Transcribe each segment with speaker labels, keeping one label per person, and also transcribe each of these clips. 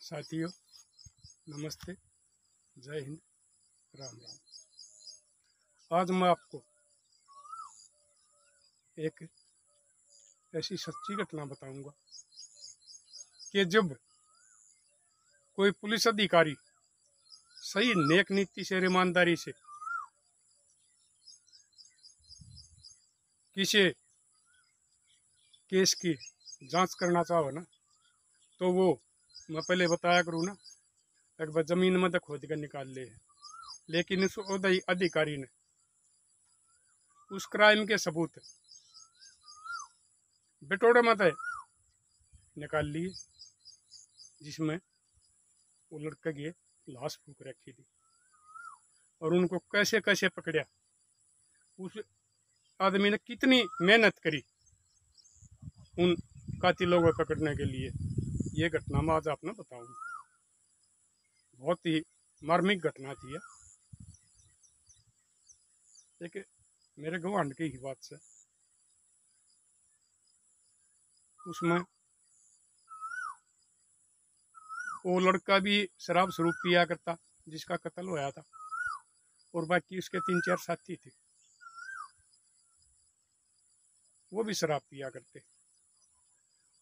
Speaker 1: साथियों, नमस्ते, जय हिंद, राम राम। आज मैं आपको एक ऐसी सच्ची घटना बताऊंगा कि जब कोई पुलिस अधिकारी सही नेक नीति से, ईमानदारी से किसी केस की जांच करना चाहो ना, तो वो मैं पहले बताया करूँ ना, एक बार जमीन में खोद कर निकाल ले। लेकिन उस अधिकारी ने उस क्राइम के सबूत बिटोड़े मत निकाल लिए, जिसमें वो लड़के की लाश फूक रखी थी। और उनको कैसे कैसे पकड़ा, उस आदमी ने कितनी मेहनत करी उन कातिलों को पकड़ने के लिए, ये घटना मैं आज आपने बताऊंगा। बहुत ही मार्मिक घटना थी। एक मेरे गवांड की ही बात से, उसमें वो लड़का भी शराब स्वरूप पिया करता जिसका कत्ल होया था, और बाकी उसके 3-4 साथी थे, वो भी शराब पिया करते।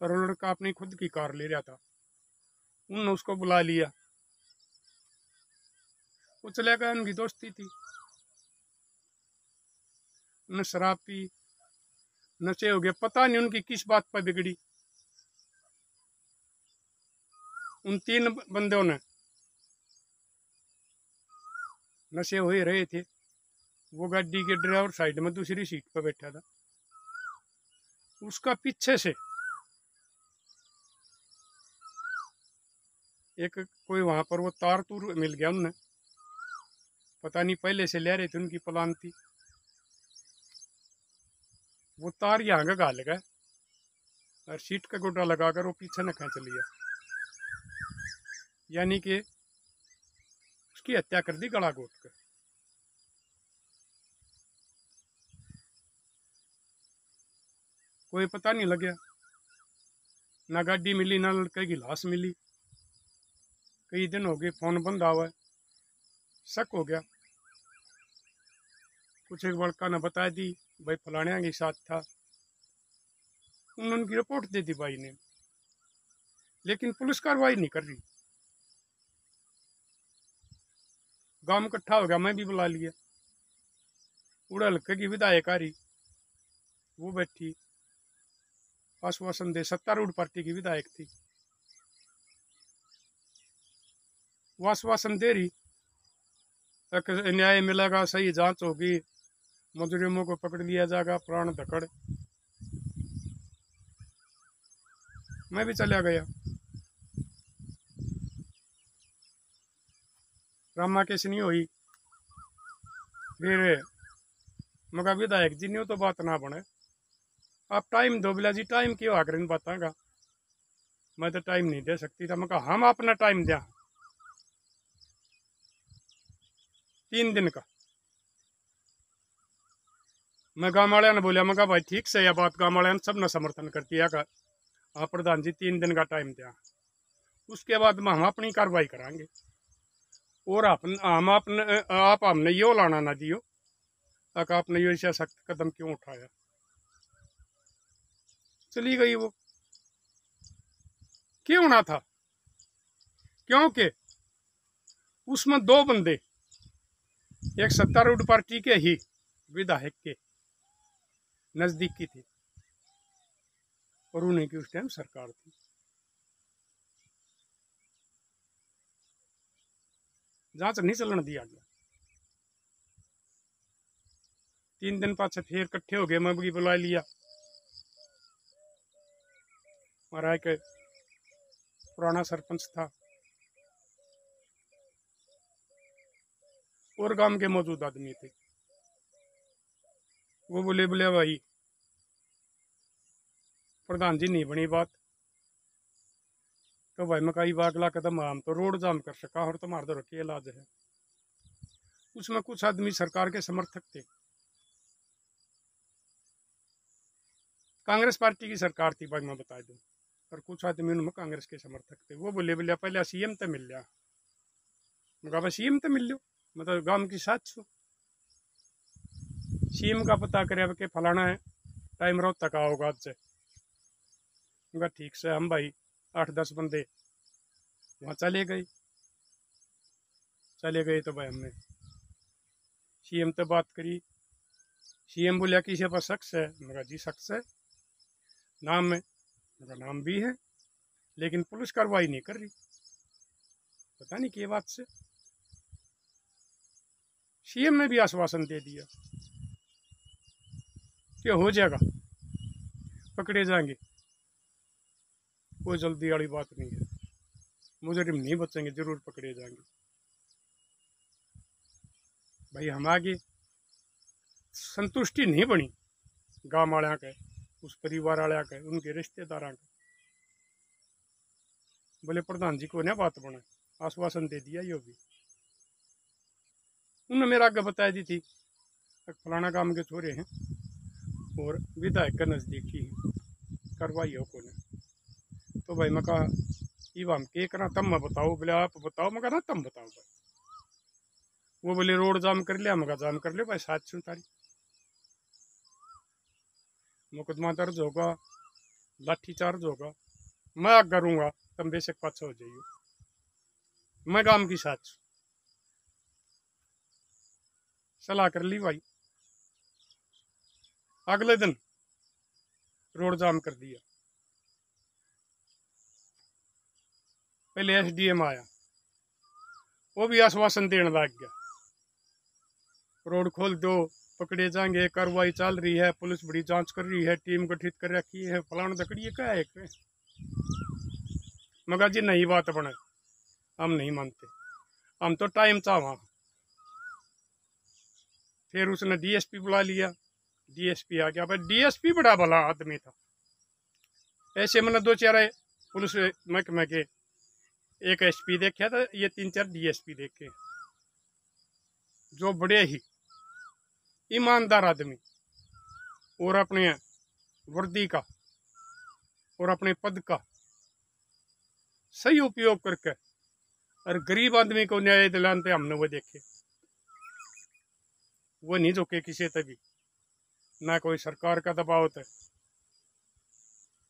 Speaker 1: और वो लड़का अपनी खुद की कार ले रहा था, उन्होंने उसको बुला लिया, वो चला गया। उनकी दोस्ती थी, उन्हें शराब पी, नशे हो गए, पता नहीं उनकी किस बात पर बिगड़ी। उन 3 बंदों ने नशे हो ही रहे थे। वो गाड़ी के ड्राइवर साइड में दूसरी सीट पर बैठा था, उसका पीछे से एक कोई वहां पर वो तार तूर मिल गया। उन्हें पता नहीं पहले से ले रहे थे, उनकी प्लान थी। वो तार यहाँ का घाल गए और सीट का गोटा लगाकर वो पीछे न खींच लिया, यानी कि उसकी हत्या कर दी गला घोट कर। कोई पता नहीं लग गया, ना गाड़ी मिली, ना लड़के की लाश मिली। कई दिन हो गए, फोन बंद हुआ है। शक हो गया, कुछ एक लड़का ने बता दी, भाई फलाने के साथ था। उन्होंने उनकी रिपोर्ट दे दी भाई ने, लेकिन पुलिस कार्रवाई नहीं कर रही। गांव में इकट्ठा हो गया, मैं भी बुला लिया। उड़ा हल्के की विधायक आ रही, वो बैठी आश्वासन दे, सत्तारूढ़ पार्टी की विधायक थी, वो आश्वासन दे रही न्याय मिलेगा, सही जांच होगी, मुजरिमों को पकड़ लिया जाएगा, प्राण धकड़। मैं भी चला गया। रामा केस नहीं हुई। फिर मगर विधायक जी ने तो बात ना बने, आप टाइम दो। बिला जी टाइम क्यों आकर इन बातों का, मैं तो टाइम नहीं दे सकती था। मैं कहा हम अपना टाइम दिया 3 दिन का। मैं गाँव वाले ने बोलिया, मैं कहा भाई ठीक से यह बात गाँव वाले ने सब ने समर्थन करती है। हाँ प्रधान जी 3 दिन का टाइम दिया, उसके बाद में हम अपनी कार्रवाई कराएंगे। और आप हमने यो लाना ना दियो, आपने यो ऐसा सख्त कदम क्यों उठाया। चली गई वो। क्यों ना था, क्योंकि उसमें 2 बंदे एक सत्तारूढ़ पार्टी के ही विधायक के नजदीकी थे, और उन्हीं की उस टाइम सरकार थी। जांच नहीं चलने दिया गया। 3 दिन पाछे फिर इकट्ठे हो गए, मैं भी बुला लिया। हमारा एक पुराना सरपंच था और गांव के मौजूद आदमी थे। वो बोले भाई प्रधान जी नहीं बनी बात, तो भाई मैं कई अगला कदम हम तो रोड जाम कर सका, और तुम्हारे तो रखी इलाज है। उसमें कुछ आदमी सरकार के समर्थक थे, कांग्रेस पार्टी की सरकार थी भाई, मैं बता दूं। और कुछ आदमी उनमें कांग्रेस के समर्थक थे। वो बोले बोले पहले सीएम तो मिल लिया। मैं सीएम तो मिल लो, मतलब गांव की साथ छू सीएम का पता करे के फलाना है टाइम रोज तक आओगा आज से। ठीक से हम भाई 8-10 बंदे वहाँ चले गए तो भाई हमने सीएम तो बात करी। सीएम बोलिया किसी पर शख्स है? मगर जी शख्स है, नाम है? मगर नाम भी है, लेकिन पुलिस कार्रवाई नहीं कर रही, पता नहीं क्या बात से। सीएम ने भी आश्वासन दे दिया कि हो जाएगा, पकड़े जाएंगे, कोई जल्दी वाली बात नहीं है, मुजरिम नहीं बचेंगे, जरूर पकड़े जाएंगे। भाई हम आगे संतुष्टि नहीं बनी गांव वाले के, उस परिवार वाले के, उनके रिश्तेदार के। बोले प्रधान जी को ना बात बना, आश्वासन दे दिया यो भी। उन्होंने मेरा आगे बताया दी थी फलाना काम के छोरे हैं और विधायक का नज़दीकी कार्रवाई हो को। तो भाई मैं कहा ये हम के करना, तब मैं बताओ। बोले आप बताओ। मैं कहा तम बताओ भाई। वो बोले रोड जाम कर लिया। मैं जाम कर लिया भाई, 7 तारीख मुकदमा दर्ज होगा, लाठी चार्ज होगा, मैं आग करूँगा, तुम बेशक पाछा हो जाइए, मैं काम की साथ सलाह कर ली भाई। अगले दिन रोड जाम कर दिया। पहले एसडीएम आया, वो भी आश्वासन देने लग गया, रोड खोल दो, पकड़े जाएंगे, कार्रवाई चल रही है, पुलिस बड़ी जांच कर रही है, टीम गठित कर रखी है, फलाना दकड़ी क्या है। मगर जी नहीं बात बने, हम नहीं मानते, हम तो टाइम चाह। फिर उसने डीएसपी बुला लिया, डीएसपी आ गया। भाई डीएसपी बड़ा भला आदमी था। ऐसे मैंने 2-4 पुलिस महकमे के, एक एसपी देखा था, ये 3-4 डीएसपी देखे, जो बड़े ही ईमानदार आदमी और अपने वर्दी का और अपने पद का सही उपयोग करके और गरीब आदमी को न्याय दिलाते हमने वो देखे। वो नहीं झुके किसी तभी, ना कोई सरकार का दबाव था,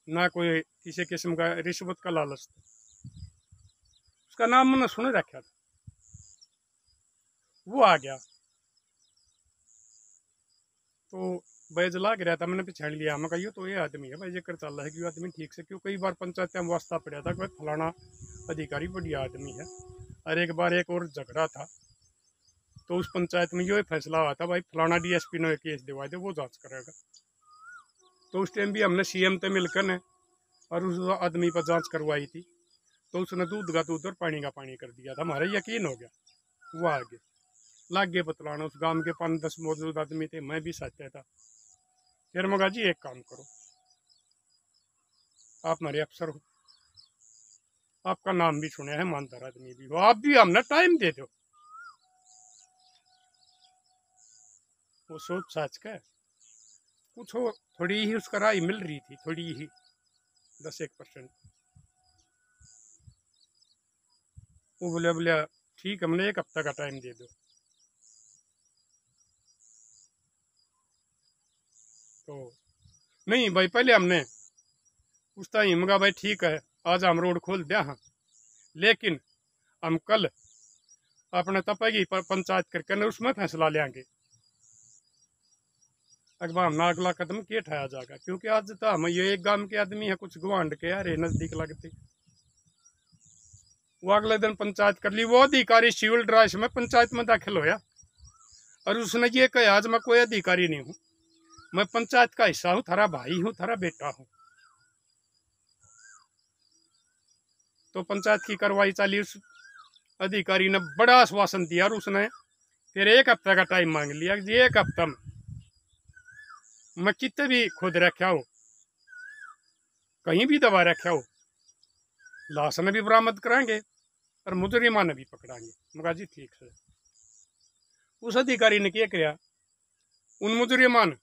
Speaker 1: ना कोई किसी किस्म का रिश्वत का लालच था। उसका नाम मैंने सुन रखा था। वो आ गया तो बैज लाग रहा था, मैंने पहचान लिया। मैं कही तो ये आदमी है भाई, ये कर चल रहा है कि आदमी ठीक से क्यों। कई बार पंचायत में वास्ता पड़ा था कि फलाना अधिकारी बढ़िया आदमी है। और एक बार एक और झगड़ा था, तो उस पंचायत में ये फैसला हुआ था भाई फलाना डीएसपी ने केस दिवा दे, वो जांच करेगा। तो उस टाइम भी हमने सीएम से मिलकर ने और उस आदमी पर जांच करवाई थी। तो उसने दूध का दूध और पानी का पानी कर दिया था, हमारा यकीन हो गया। वो आगे लाग गए बतलाना। उस गांव के 5-10 मौजूद आदमी थे, मैं भी साथ था। फिर मगा जी एक काम करो, आप हमारे अफसर हो, आपका नाम भी सुने है, ईमानदार आदमी भी हो, आप भी हमने टाइम दे दो। वो सोच साच का कुछ हो, थोड़ी ही उसका राय मिल रही थी, थोड़ी ही 10-1%। वो बोले बोले ठीक, हमने 1 हफ्ता का टाइम दे दो। तो नहीं भाई, पहले हमने पूछता ही मगा भाई ठीक है, आज हम रोड खोल दिया, हाँ, लेकिन हम कल अपने तपेगी पर पंचायत करके न उसमें फैसला लेंगे। अखबार हम अगला कदम क्या उठाया जाएगा, क्योंकि आज तो हम ये एक गांव के आदमी है, कुछ गुआंड के यार नजदीक लगते। वो अगले दिन पंचायत कर ली। वो अधिकारी सिविल ड्राइस में पंचायत में दाखिल होया और उसने ये कहा आज मैं कोई अधिकारी नहीं हूँ, मैं पंचायत का हिस्सा हूँ, थारा भाई हूँ, थारा बेटा हूँ। तो पंचायत की कार्रवाई चली। उस अधिकारी ने बड़ा आश्वासन दिया और उसने फिर 1 हफ्ते का टाइम मांग लिया कि 1 हफ्ता में मैं कितने भी खुद रखा हो, कहीं भी दबा रखा हो, लाश ने भी बरामद कराएंगे और मुजरिमा ने भी पकड़ाएंगे। मगा जी ठीक है। उस अधिकारी ने क्या किया, उन मुजरिमा ने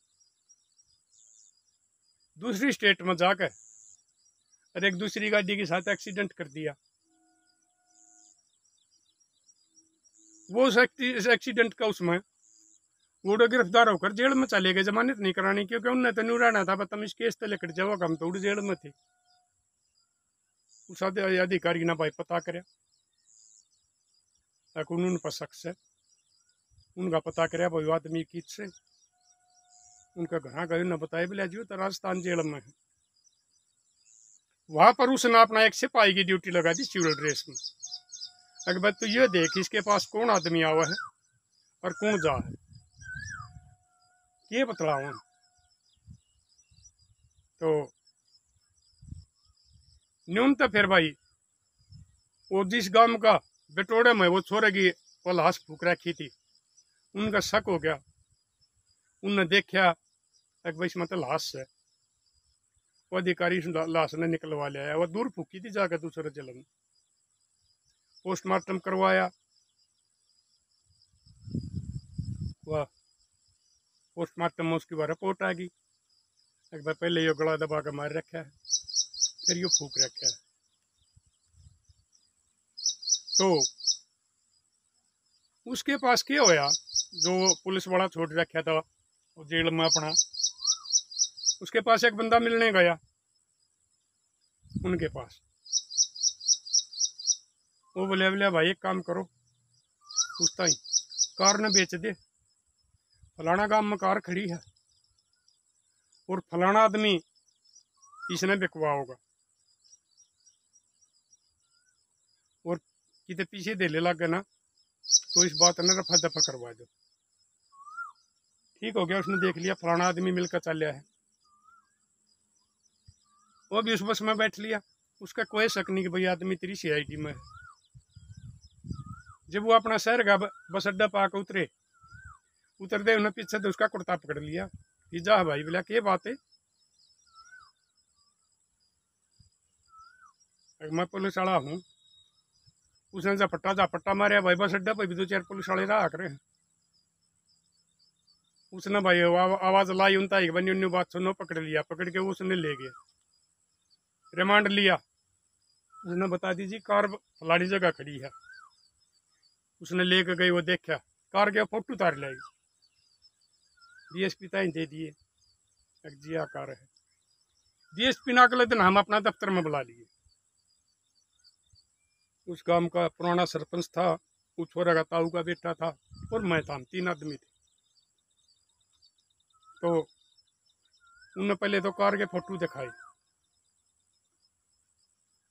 Speaker 1: दूसरी स्टेट में जाकर और एक दूसरी गाड़ी के साथ एक्सीडेंट कर दिया। वो उस एक्सीडेंट का उसमें वो गिरफ्तार होकर जेल में चले गए, जमानत नहीं करानी, क्योंकि उनने तो नहीं रहना था, बता इस केस तो लेकर जाओ, हम तो जेल में थे। उस अधिकारी ना भाई पता करे, कानून पर शख्स है, उनका पता करे भाई आदमी किस से, उनका घर गए न बताए, बोले जी तो राजस्थान जेल में है। वहां पर उसने अपना एक सिपाही की ड्यूटी लगा दी सिविल ड्रेस में। अगर बात तो ये देख इसके पास कौन आदमी आवा है और कौन जा है, ये बतलाओ। तो न्यून तो फिर भाई वो जिस गांव का बेटोड़े में वो छोरे की वो लाश फूक रखी थी, उनका शक हो गया। उनने देखा एक भाई इसमें तो लाश है, वो अधिकारी लाश ने निकलवा लिया, वो दूर फूकी थी जाकर दूसरे जिले में। पोस्टमार्टम करवाया, वह पोस्टमार्टम में उसकी वह रिपोर्ट आ गई, एक बार पहले ये गला दबा के मार रखा है, फिर ये फूक रखा है। तो उसके पास क्या होया, जो पुलिस वाला छोड़ रखा था जेल में अपना, उसके पास एक बंदा मिलने गया उनके पास। वो बोले बोले भाई एक काम करो, पूछता ही कार न बेच दे, फलाना गांव में कार खड़ी है और फलाना आदमी इसने बिकवा होगा, और कितने पीछे दे ले लगे ना तो इस बात ने रफा दफा करवा दो। ठीक हो गया, उसने देख लिया फलाना आदमी मिलकर चलिया है, वो भी उस बस में बैठ लिया, उसका कोई शक नहीं कि भाई आदमी तेरी CID में है। जब वो अपना शहर का बस अड्डा पाकर उतर दे, उन्हें पीछे तो उसका कुर्ता पकड़ लिया कि जा भाई, बोला क्या बात है, मैं पुलिस वाला हूँ। उसने झपट्टा मारे भाई, बस अड्डा पर भी 2-4 पुलिस वाले रहा करे। उसने भाई आवाज लाई उनता ही बनी, उन्हें बात सुनो, पकड़ लिया, पकड़ के उसने ले गया, रिमांड लिया। उसने बता दीजिए कार फलानी जगह खड़ी है, उसने लेकर गई, वो देखा कार के फोटो उतार लाई, DSP ताई दे दिए, एक जिया कार है। DSP ना अगले दिन हम अपना दफ्तर में बुला लिए। उस गांव का पुराना सरपंच था, उस छोरा का ताऊ का बेटा था और मैं था, हम 3 आदमी थे। तो उन्होंने पहले तो कार के फोटो दिखाए,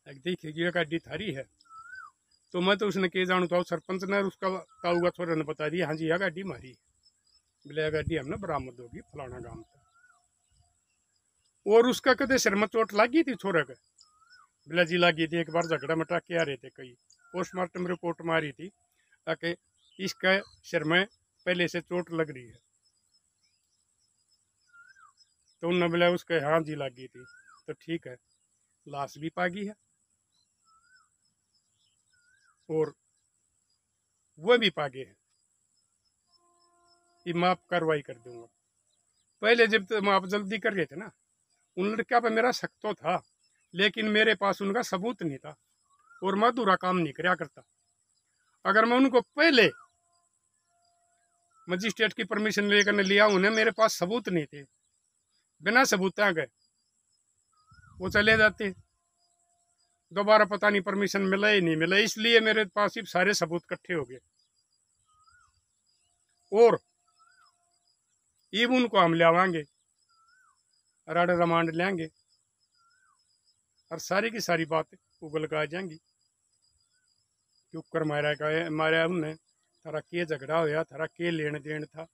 Speaker 1: देखिए ये गाड़ी थारी है, तो मैं तो उसने के जानू था, सरपंच ने उसका ताऊ का छोरा ने बता दिया, हाँ जी यह गाड़ी मारी है, बोले गाड़ी हमने बरामद होगी फलाना गांव से। और उसका कदे सिर में चोट लगी थी छोरे के, बोले जी लगी थी, एक बार झगड़ा मटा के आ रहे थे कई, पोस्टमार्टम रिपोर्ट में आ रही थी ताकि इसका सिर में पहले से चोट लग रही है। तो उन्होंने बोला उसके हाँ जी लगी थी, तो ठीक है, लाश भी पागी है और वो भी पागे है, कि मैं आप कार्रवाई कर दूंगा। पहले जब तो आप जल्दी कर गए थे ना, उन लड़का पे मेरा शक तो था, लेकिन मेरे पास उनका सबूत नहीं था और मैं अधूरा काम नहीं कराया करता। अगर मैं उनको पहले मजिस्ट्रेट की परमिशन लेकर लिया, उन्हें मेरे पास सबूत नहीं थे, बिना सबूत आ गए वो चले जाते, दोबारा पता नहीं परमिशन मिला ही नहीं मिला, इसलिए मेरे पास सिर्फ सारे सबूत इकट्ठे हो गए और ईब उनको हम लियावांगे, राडा रिमांड लेंगे और सारी की सारी बात उगल कर आ जाएंगी कि उकर मारा उनने, थारा के झगड़ा होया, थारा के लेन देन था,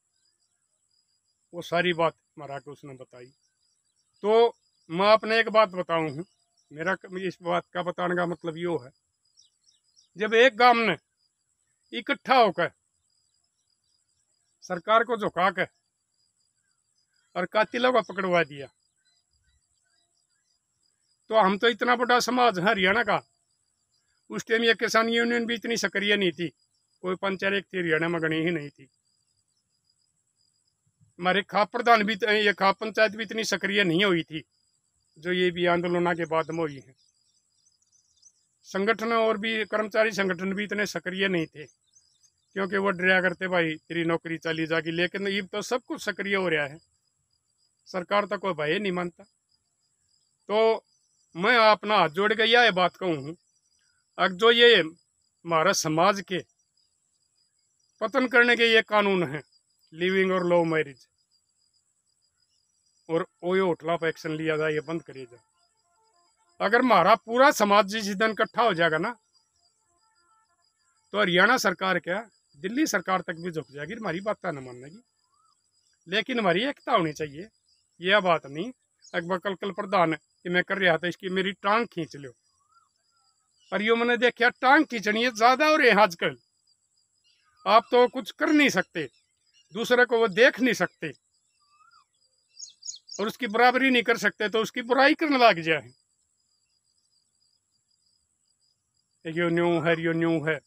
Speaker 1: वो सारी बात मारा के उसने बताई। तो मैं अपने एक बात बताऊं हूँ, मेरा इस बात का बताने का मतलब यो है, जब एक गांव ने इकट्ठा होकर सरकार को झुका के और कातिलों को पकड़वा दिया, तो हम तो इतना बड़ा समाज है हरियाणा का, उस टाइम ये किसान यूनियन भी इतनी सक्रिय नहीं थी, कोई पंचायत थी हरियाणा में गणी ही नहीं थी, हमारे खाप प्रधान भी, ये खाप पंचायत भी इतनी सक्रिय नहीं हुई थी, जो ये भी आंदोलनों के बाद में हुई है। संगठन और भी कर्मचारी संगठन भी इतने सक्रिय नहीं थे, क्योंकि वो डरा करते भाई तेरी नौकरी चली जाएगी। लेकिन ये तो सब कुछ सक्रिय हो रहा है, सरकार तो कोई भाई नहीं मानता। तो मैं अपना हाथ जोड़ के यह बात कहूँ, अब जो ये हमारा समाज के पतन करने के ये कानून हैं, लिविंग और लव मैरिज, और ओयो होटला पर एक्शन लिया जाए, ये बंद करिए जाए। अगर हमारा पूरा समाज जिस दिन इकट्ठा हो जाएगा ना, तो हरियाणा सरकार क्या दिल्ली सरकार तक भी झुक जाएगी, हमारी बात न मानेगी। लेकिन हमारी एकता होनी चाहिए, यह बात नहीं अकबर कल प्रधान कि मैं कर रहा था इसकी मेरी टांग खींच लो। और यो मैंने देखा टांग खींचनी ज्यादा हो रही है आजकल। आप तो कुछ कर नहीं सकते, दूसरे को वो देख नहीं सकते और उसकी बराबरी नहीं कर सकते, तो उसकी बुराई करने लग जाए। यो न्यू है, यो न्यू है,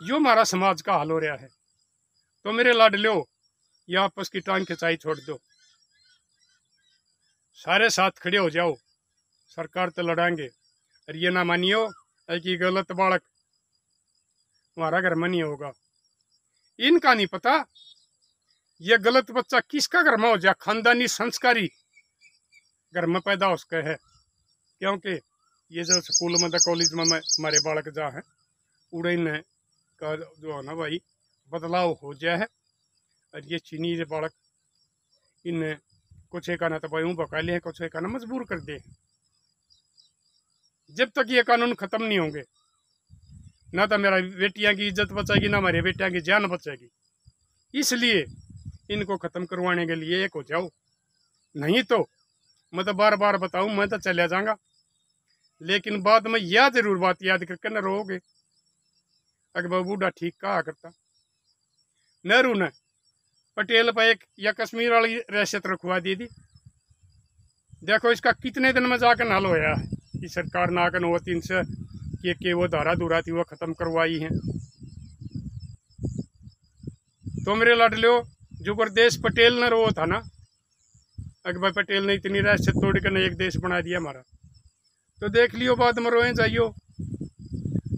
Speaker 1: यो हमारा समाज का हाल हो रहा है। तो मेरे लाडलो, ये आपस की टांग खिंचाई छोड़ दो, सारे साथ खड़े हो जाओ, सरकार तो लड़ाएंगे। और ये ना मानियो कि गलत बालक हमारा घर में नहीं होगा। इनका नहीं पता ये गलत बच्चा किसका घर में हो जाए, खानदानी संस्कारी घर में पैदा हो सके है। क्योंकि ये जो स्कूल में कॉलेज में हमारे बालक जा है, उड़े का जो है ना भाई बदलाव हो जाए है। और ये चीनी बालक इन कुछ एक ना तो भाई बका ले, कुछ एक ना मजबूर कर दे। जब तक ये कानून खत्म नहीं होंगे, ना तो मेरा बेटियां की इज्जत बचेगी, ना हमारे बेटियां की जान बचेगी। इसलिए इनको खत्म करवाने के लिए एक हो जाओ, नहीं तो मैं तो बार बार बताऊं, मैं तो चले जाऊंगा। लेकिन बाद में यह जरूर बात याद करके न रोगे, अकबर बूढ़ा ठीक कहा करता। नेहरू ने पटेल पर एक या कश्मीर वाली रियासत रखवा दी थी। देखो इसका कितने दिन में जाकर हल होया है कि सरकार ना आकर वो 3 से के वो धारा धुरा थी वो खत्म करवाई है। तो मेरे लाडलो, जो प्रदेश पटेल ने रो था ना, अकबर पटेल ने इतनी रियासत तोड़ कर एक देश बना दिया हमारा। तो देख लियो बाद में रोए जाइयो,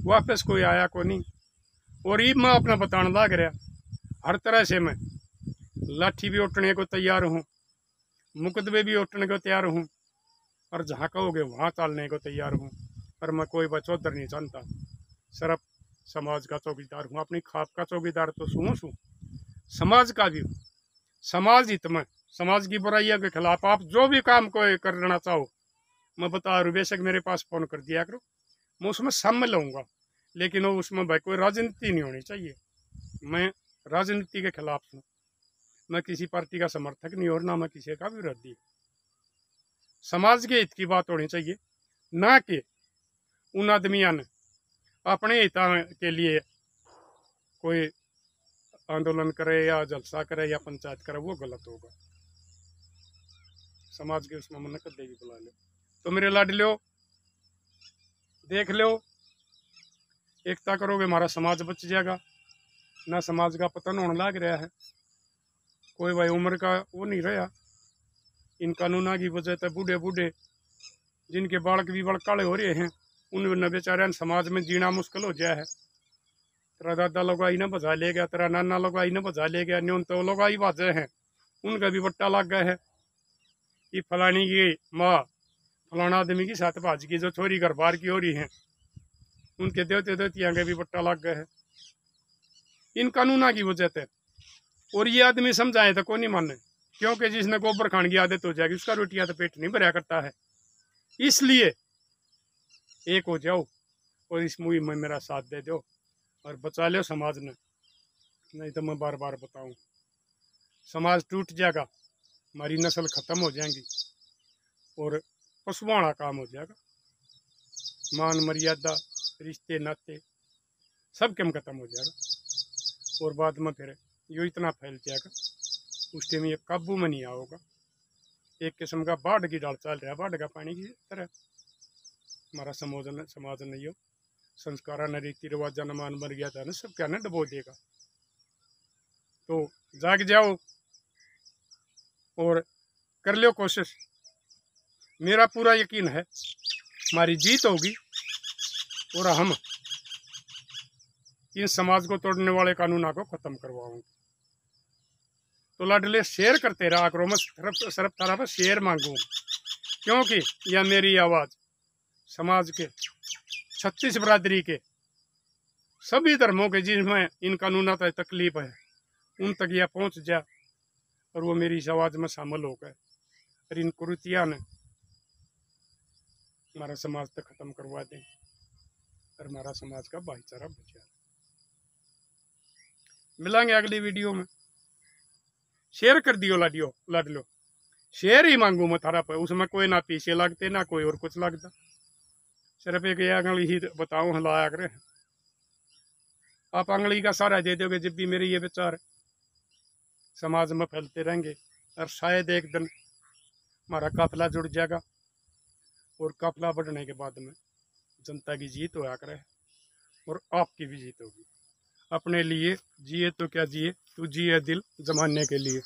Speaker 1: वापस कोई आया को नहीं। और ये मैं अपना बताने लग रहा, हर तरह से मैं लाठी भी उठने को तैयार हूँ, मुकदमे भी उठने को तैयार हूँ, और जहाँ कहोगे वहाँ चलने को तैयार हूँ। पर मैं कोई बचौधर नहीं जानता, सिर्फ समाज का चौकीदार हूँ। अपनी खाप का चौकीदार तो सू समाज का भी हूँ। समाज हित में, समाज की बुराइयों के खिलाफ आप जो भी काम को करना चाहो, मैं बता रहा हूँ, बेशक मेरे पास फोन कर दिया करो, मैं उसमें शामिल रहूँगा। लेकिन वो उसमें भाई कोई राजनीति नहीं होनी चाहिए। मैं राजनीति के खिलाफ हूँ, मैं किसी पार्टी का समर्थक नहीं और ना मैं किसी का विरोधी। समाज के हित की बात होनी चाहिए, ना कि उन आदमियों ने अपने हित के लिए कोई आंदोलन करे या जलसा करे या पंचायत करे, वो गलत होगा। समाज के उसमें मन कदे भी बुला लो। तो मेरे लाडलो देख लो, एकता करोगे हमारा समाज बच जाएगा, ना समाज का पतन होने लग रहा है। कोई भाई उम्र का वो नहीं रहा। इन कानूनों की वजह से बूढ़े बूढ़े जिनके बालक भी बड़ काले हो रहे हैं, उन बेचारे समाज में जीना मुश्किल हो गया है। तेरा दादा लोग आई ना बजा ले गया, तेरा नाना लोग आई ना बजा ले गया, न्यून तो लोग आई बाजे हैं, उनका भी बट्टा लग गया है कि फलानी की माँ फलाना आदमी की साथ भाज की जो छोरी घर बार की हो रही है, उनके देवते देवतियाँ के भी बट्टा लग गए है इन कानूनों की वजह से। और ये आदमी समझाए तो कौन नहीं माने, क्योंकि जिसने गोबर खाने की आदत हो जाएगी उसका रोटियां तो पेट नहीं भरा करता है। इसलिए एक हो जाओ और इस मुहिम में मेरा साथ दे दो और बचा लो समाज ने। नहीं तो मैं बार बार बताऊं, समाज टूट जाएगा, हमारी नस्ल खत्म हो जाएंगी और पशुआना काम हो जाएगा। मान मर्यादा रिश्ते नाते सब कम खत्म हो जाएगा और बाद में फिर यो इतना फैल जाएगा उस टाइम ये काबू में नहीं आओगा। एक किस्म का बाढ़ की डाल चल रहा है, बाढ़ का पानी की तरह हमारा समाज नहीं हो। संस्कार न रीति रिवाजा न मान मर्यादा न सब क्या न डबो देगा। तो जाग जाओ और कर लो कोशिश मेरा पूरा यकीन है हमारी जीत होगी और हम इन समाज को तोड़ने वाले कानूनों को खत्म करवाऊंगे। तो लाडले शेयर करते रहा करो, मैं सरफ तरफ शेयर मांगू, क्योंकि यह मेरी आवाज़ समाज के 36 बरादरी के सभी धर्मों के जिनमें इन कानूनों तक तकलीफ है उन तक यह पहुंच जाए और वो मेरी इस आवाज़ में शामिल हो गए और इन कुरीतियाँ ने हमारा समाज तक खत्म करवा दें और हमारा समाज का भाईचारा बचा। मिलेंगे अगली वीडियो में। शेयर कर दियो लाडलो, शेयर ही मांगू मैं थारा पे, उसमें कोई ना पीछे लगते ना कोई और कुछ लगता, सिर्फ एक अंगली ही बताओ हिलाया करे। आप अंगली का सहारा दे दोगे जब भी मेरे ये विचार समाज में फैलते रहेंगे और शायद एक दिन हमारा काफिला जुड़ जाएगा और काफिला बढ़ने के बाद में जनता की जीत होया करे और आपकी भी जीत होगी। अपने लिए जिए तो क्या जिए, तू जिए दिल जमाने के लिए।